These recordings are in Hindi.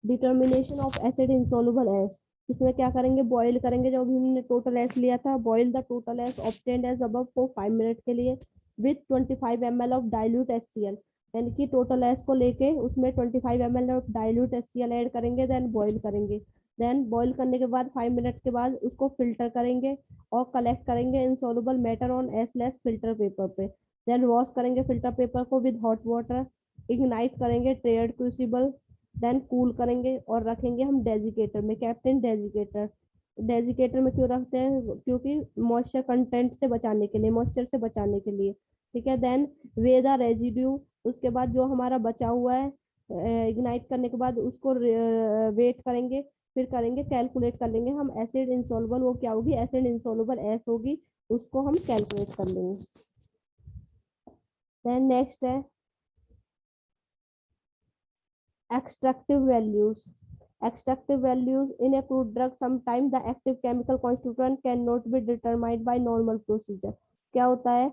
Determination of acid insoluble S, इसमें क्या करेंगे, बॉईल करेंगे, जब हमने टोटल एस लिया था, boil the total ash obtained as above for 5 minute के लिए with 25 ml of dilute HCl, यानी कि टोटल एस को लेके उसमें 25 ml of dilute HCl add करेंगे, देन बॉईल करेंगे। देन बॉईल करने के बाद 5 मिनट के बाद उसको फिल्टर करेंगे और कलेक्ट करेंगे insoluble matter on S less filter paper पे। देन वॉश करेंगे फिल्टर पेपर को विद हॉट वाटर, इग्नाइट करेंगे ट्रेड क्रूसिबल, देन कूल करेंगे और रखेंगे हम डेजिकेटर में, कैप्टन डेजिकेटर। डेजिकेटर में क्यों रखते हैं, क्योंकि मॉइस्चर कंटेंट से बचाने के लिए, मॉइस्चर से बचाने के लिए, ठीक है। देन वे द रेजिड्यू, उसके बाद जो हमारा बचा हुआ है इग्नाइट करने के बाद उसको वेट करेंगे, फिर करेंगे कैलकुलेट कर लेंगे हम एसिड इंसॉल्युबल, वो क्या होगी, एसिड इंसॉल्युबल एस होगी, उसको हम कैलकुलेट कर लेंगे। देन नेक्स्ट है extractive values. Extractive values in a crude drug, sometimes the active chemical constituent cannot be determined by normal procedure. क्या होता है,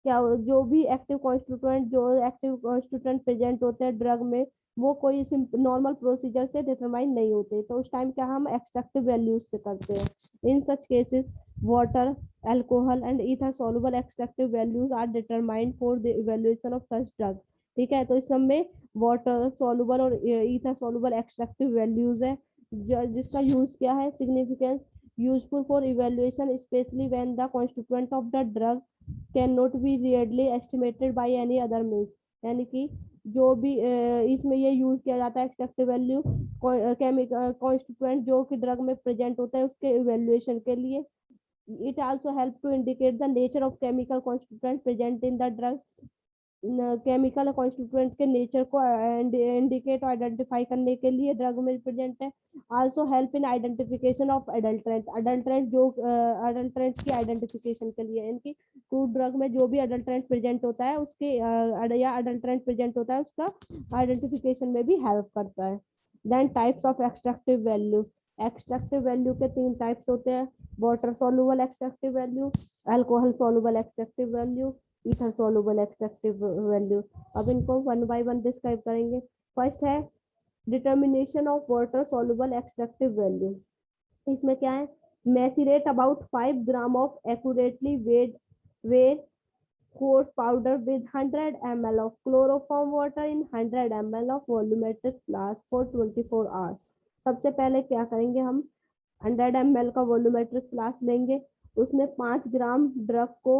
क्या जो भी एक्टिव कॉन्स्टिट्यूएंट, जो एक्टिव कॉन्स्टिट्यूएंट प्रेजेंट होते हैं ड्रग में, वो कोई नॉर्मल प्रोसीजर से डिटरमाइन नहीं होते, तो उस टाइम क्या हम एक्सट्रैक्टिव वैल्यूज से करते हैं। In such cases water, alcohol and ether soluble extractive values are determined for the evaluation of such drug, ठीक है। तो इस सब में वाटर सॉल्युबल और ईथर सॉल्युबल एक्सट्रैक्टिव वैल्यूज है, जिसका यूज क्या है, significance, useful for evaluation specially when the constituent of the drug can not be readily estimated by any other means, यानी कि जो भी इसमें ये यूज किया जाता है एक्सट्रैक्टिव वैल्यू केमिकल कॉन्स्टिट्यूएंट जो कि ड्रग में प्रेजेंट होता है उसके इवैल्यूएशन के लिए। It also help to indicate the nature of chemical constituent present in the drug, chemical constituent के नेचर को इंडिकेट और आइडेंटिफाई करने के लिए ड्रग में प्रेजेंट है। Also help in identification of adulterant, adulterant जो अडल्ट्रेंट की आइडेंटिफिकेशन के लिए, इनकी क्रूड ड्रग में जो भी अडल्ट्रेंट प्रेजेंट होता है उसके या अडल्ट्रेंट प्रेजेंट होता है उसका आइडेंटिफिकेशन में भी हेल्प करता है। Then types of extractive value, extractive value के 3 टाइप्स होते हैं, water soluble extractive value, alcohol soluble extractive value, ether soluble extractive value. अब इनको वन बाय वन डिस्क्राइब करेंगे। फर्स्ट है determination of water soluble extractive value, इसमें क्या है, macerate about 5 gram of accurately weighed coarse powder with 100 ml of chloroform water in 100 ml of volumetric flask for 24 hours। सबसे पहले क्या करेंगे, हम 100 ml का वॉल्यूमेट्रिक फ्लास्क लेंगे, उसमें 5 ग्राम ड्रग को,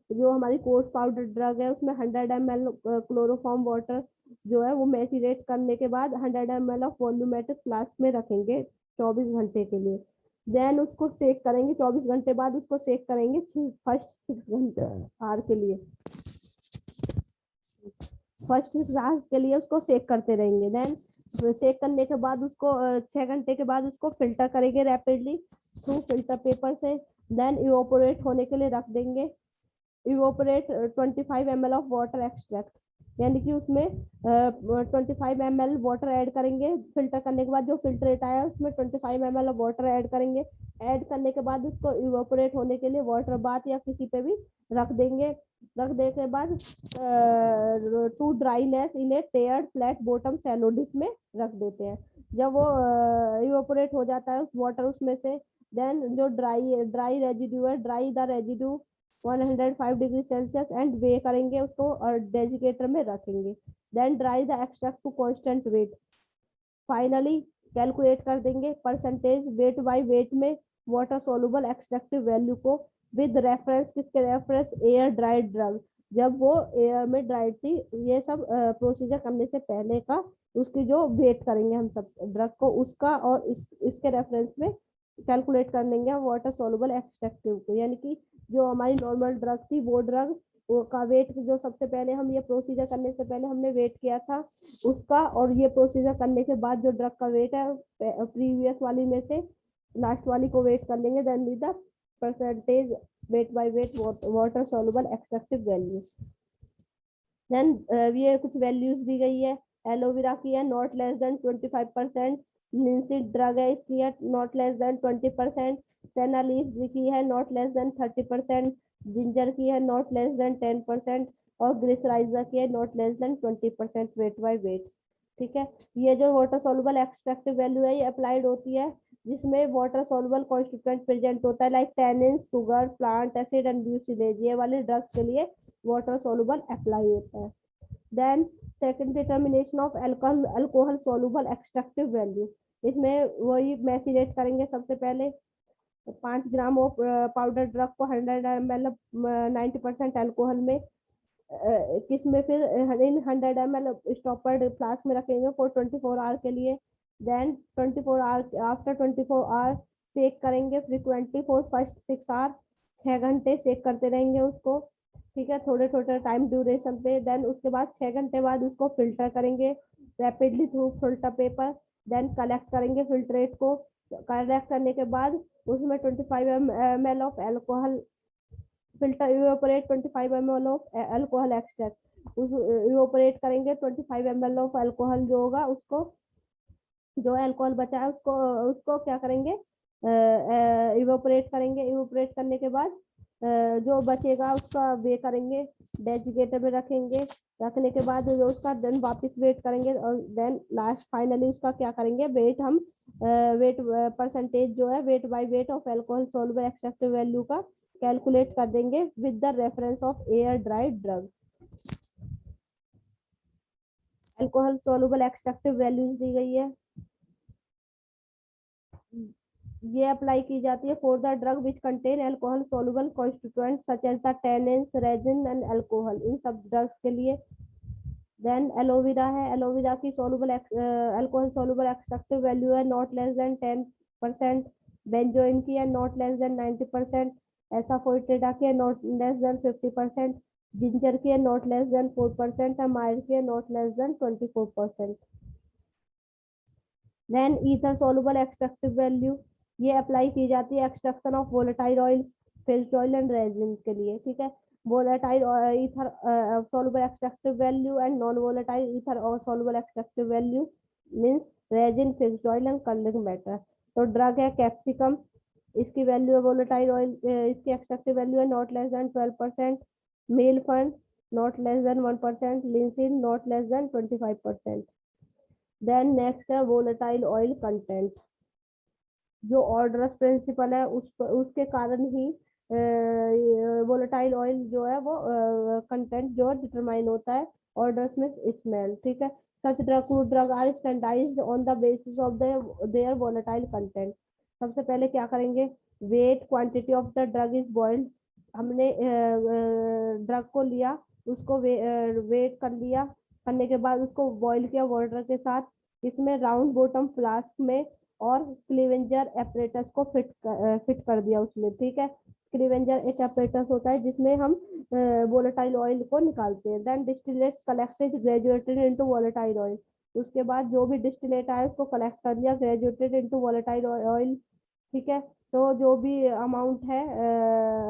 जो हमारी कोर्स पाउडर ड्रग है उसमें 100 ml क्लोरोफॉर्म वाटर जो है वो मैसिरेट करने के बाद 100 ml ऑफ वॉल्यूमेट्रिक फ्लास्क में रखेंगे 24 घंटे के लिए। देन उसको सेक करेंगे, 24 घंटे बाद उसको सेक करेंगे फर्स्ट 6 घंटे आर के लिए, फर्स्ट 6 आवर्स के लिए उसको सेक करते रहेंगे। देन सेक करने के बाद उसको 6 घंटे के बाद उसको फिल्टर करेंगे रैपिडली थ्रू फिल्टर पेपर से, देन इवोपोरेट होने के लिए रख देंगे। Evaporate 25 ml of water extract, यानी कि उसमें 25 ml वाटर ऐड करेंगे, फिल्टर करने के बाद जो फिल्ट्रेट आया उसमें 25 ml ऑफ वाटर ऐड करेंगे। ऐड करने के बाद उसको इवोपोरेट होने के लिए वाटर बाथ या किसी पे भी रख देंगे। रख देने के बाद to dryness in a tared flat bottom shallow dish में रख देते हैं। जब वो इवोपोरेट हो जाता है उस वाटर उसमें से, देन जो ड्राई रेजिड्यू है, dry the residue 105 degree Celsius and weigh करेंगे उसको और डेजिकेटर में रखेंगे। Then dry the extract to constant weight, finally calculate कर देंगे परसेंटेज वेट बाय वेट में वाटर सोलुबल एक्सट्रैक्टिव वैल्यू को विद रेफरेंस, किसके रेफरेंस, एयर ड्राइड ड्रग, जब वो एयर में ड्राइड थी। ये सब प्रोसीजर करने से पहले का उसकी जो वेट करेंगे हम सब ड्रग को उसका, और इसके रेफरेंस में कैलकुलेट कर लेंगे हम वाटर सोलुबल एक्सट्रैक्टिव को, यानी कि जो हमारी नॉर्मल ड्रग थी वो ड्रग का वेट जो सबसे पहले हम ये प्रोसीजर करने से पहले हमने वेट किया था उसका, और ये प्रोसीजर करने के बाद जो ड्रग का वेट है प्रीवियस वाली में से लास्ट वाली को वेट कर लेंगे। Then the percentage weight by weight water soluble extractive value. Then ये कुछ वैल्यूज दी गई है, एलोवेरा की है not less than 25%, linseed drug है इसकी है नॉट लेस देन 20%, सेना लीफ की है नॉट लेस देन 30%, जिंजर की है नॉट लेस देन 10%, और ग्लिसराइजर की है not less then 20% wait by wait. ठीक है। ये जो वाटर सॉल्युबल एक्सट्रैक्टिव वैल्यू है ये अप्लाइड होती है जिसमें वाटर सॉल्युबल कॉन्स्टिट्यूएंट प्रेजेंट होता है, like tannin, sugar, plant acid and mucilage. ये वाले ड्रग्स के लिए वाटर सॉल्युबल अप्लाई होता है। Then second determination of alcohol, alcohol soluble extractive value. इसमें वही मैसिलेट करेंगे सबसे पहले 5 ग्राम ऑफ पाउडर ड्रग को 100 ml 90% अल्कोहल में किसमें फिर इन 100 ml स्टॉपर्ड फ्लास्क में रखेंगे फॉर 24 आवर के लिए। देन 24 आवर आफ्टर 24 आवर सेक करेंगे फ्रिक्वेंटली फॉर फर्स्ट 6 आवर, 6 घंटे सेक करते रहेंगे उसको, ठीक है, थोड़े थोड़े टाइम ड्यूरेशन पे। देन उसके बाद 6 घंटे बाद उसको फिल्टर करेंगे rapidly through filter paper. Then collect करेंगे फिल्ट्रेट को, कलेक्ट करने के बाद उसमें 25 ml of alcohol filter evaporate 25 ml of alcohol extract उस इवेपोरेट करेंगे 25 ml ऑफ अल्कोहल जो होगा उसको, जो अल्कोहल बचा है उसको उसको क्या करेंगे इवेपोरेट करेंगे। इवेपोरेट करने के बाद जो बचेगा उसका वे करेंगे डेजिकेटर में रखेंगे। रखने के बाद जो उसका देन वापस वेट करेंगे और देन लास्ट फाइनली उसका क्या करेंगे वेट हम वेट परसेंटेज जो है weight by weight of alcohol soluble extractive value का कैलकुलेट कर देंगे with the reference of air dried drug. Alcohol soluble extractive values दी गई है, ये अप्लाई की जाती है for the drug which contain alcohol soluble constituent such as the tannins, resin and alcohol, इन सब ड्रग्स के लिए। देन एलोवेरा है, एलोवेरा की soluble alcohol soluble extractive value है नॉट लेस देन 10%, बेंजोइन की है नॉट लेस देन 90%, एसाफोइट्रिडा की है नॉट लेस देन 50%, जिंजर की है नॉट लेस देन 4% और मायर की है not less than 24%। Then ether soluble extractive value, ये अप्लाई की जाती है extraction of volatile oil, fixed oil and resin के लिए, ठीक है। Volatile ether soluble extractive value and non volatile ether और soluble extractive value means resin, fixed oil and colouring matter. तो ड्रग है कैप्सिकम, इसकी वैल्यू है वोलेटाइल ऑयल, इसकी एक्सट्रैक्टिव वैल्यू है नॉट लेस देन 12%, मेल फंड not less than 1%, linseed not less than 25%। Then next है वोलेटाइल ऑयल कंटेंट, जो ऑर्डरस प्रिंसिपल है उसके कारण ही वोलेटाइल ऑयल जो है वो कंटेंट जो डिटरमाइन होता है ऑर्डर्स में स्मेल, ठीक है। Such drug are standardised on the basis of their volatile content. सबसे पहले क्या करेंगे weight quantity of the drug is boiled, हमने ड्रग को लिया उसको वेट कर लिया, करने के बाद उसको बॉईल किया वाटर के साथ, इसमें राउंड बॉटम फ्लास्क में और क्लीवेंजर एपरेटस को फिट कर दिया उसमें, ठीक है। क्लीवेंजर एक एपरेटस होता है जिसमें हम वोलेटाइल ऑयल को निकालते हैं। Then distillate collected graduated into volatile oil, उसके बाद जो भी डिस्टिलेट आया उसको कलेक्ट कर लिया ग्रेजुएटेड इनटू वोलेटाइल ऑयल, ठीक है। तो जो भी अमाउंट है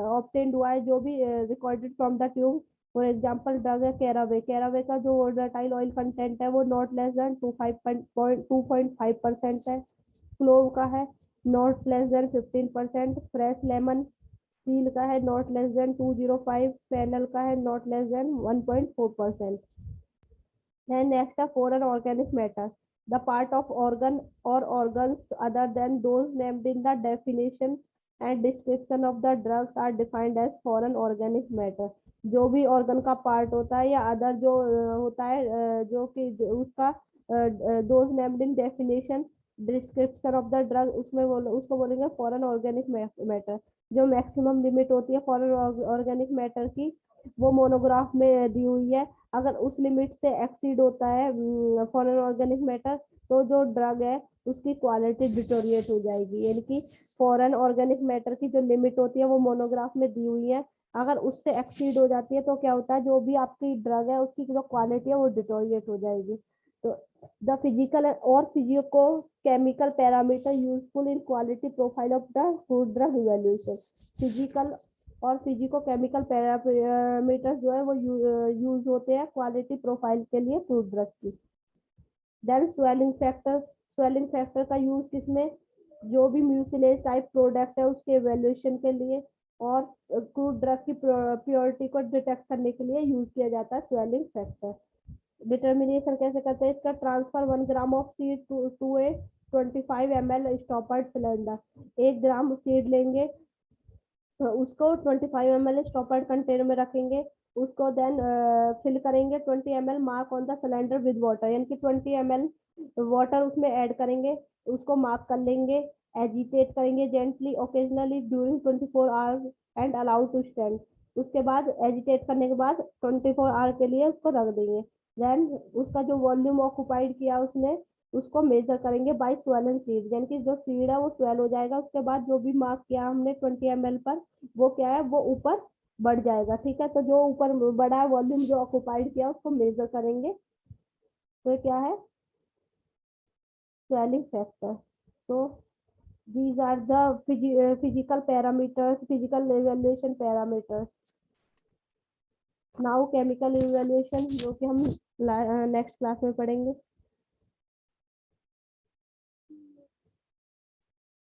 ऑब्टेन्ड हुआ है, जो भी recorded from the tube, for example drug है कैरावे, कैरावे का जो वोलेटाइल ऑयल कंटेंट है वो नॉट लेस देन 2.5% है। क्लोव का है not less then 15%, fresh lemon seal का है नॉट लेस देन 205, फेनल का है not less then 1.4%। Then next are foreign organic matter, the part of organ or organs other than those named in the definition and description of the drugs are defined as foreign organic matter। जो भी organ का part होता है या other जो होता है जो कि उसका those named in definition description of the drug उसमें उसको बोलेंगे foreign organic matter। जो मैक्सिमम लिमिट होती है फॉरेन ऑर्गेनिक मैटर की वो मोनोग्राफ में दी हुई है। अगर उस लिमिट से एक्सीड होता है फॉरेन ऑर्गेनिक मैटर तो जो ड्रग है उसकी क्वालिटी डिटोरिएट हो जाएगी, यानी कि फॉरेन ऑर्गेनिक मैटर की जो लिमिट होती है वो मोनोग्राफ में दी हुई है, अगर उससे एक्सीड हो जाती है तो क्या होता है जो भी आपकी ड्रग है उसकी जो क्वालिटी है वो डिटोरिएट हो जाएगी। तो द फिजिकल और physico chemical parameter useful in quality profile of the food drug evaluation, physical और फिजिको केमिकल पैरामीटर जो है वो यूज होते हैं क्वालिटी प्रोफाइल के लिए फूड ड्रग की। Then swelling factor, swelling factor का यूज किसमें, जो भी म्यूसिलेज टाइप प्रोडक्ट है उसके इवैल्यूएशन के लिए और क्रूड ड्रग की प्योरिटी को डिटेक्ट करने के लिए यूज किया जाता है स्वेलिंग फैक्टर। डिटर्मिनेशन कैसे करते हैं इसका? Transfer 1 gram of seed to a 25 ml stoppered cylinder. 1 gram seed लेंगे, तो उसको 25 ml स्टॉपर्ड कंटेनर में रखेंगे, उसको देन फिल करेंगे 20 ml, mark on the cylinder with water, यानी कि 20 ml वाटर उसमें ऐड करेंगे, उसको मार्क कर लेंगे, एजिटेट करेंगे gently occasionally during 24 hours and allow to stand. उसके बाद एजिटेट करने के बाद 24 आवर के लिए उसको रख देंगे। देन उसका जो वॉल्यूम ऑक्युपाइड किया उसने, उसको मेजर करेंगे बाय स्वेलन सीड, यानी कि जो सीड है वो स्वेल हो जाएगा। उसके बाद जो भी मार्क किया हमने 20 ml पर, वो क्या है, वो ऊपर बढ़ जाएगा। ठीक है, तो जो ऊपर बढ़ा है वॉल्यूम जो ऑक्युपाइड किया उसको मेजर करेंगे, तो ये क्या है, स्वेलिंग फैक्टर। तो these are the physical parameters, physical evaluation parameters. Now chemical evaluation, जो कि हम नेक्स्ट क्लास में पढ़ेंगे।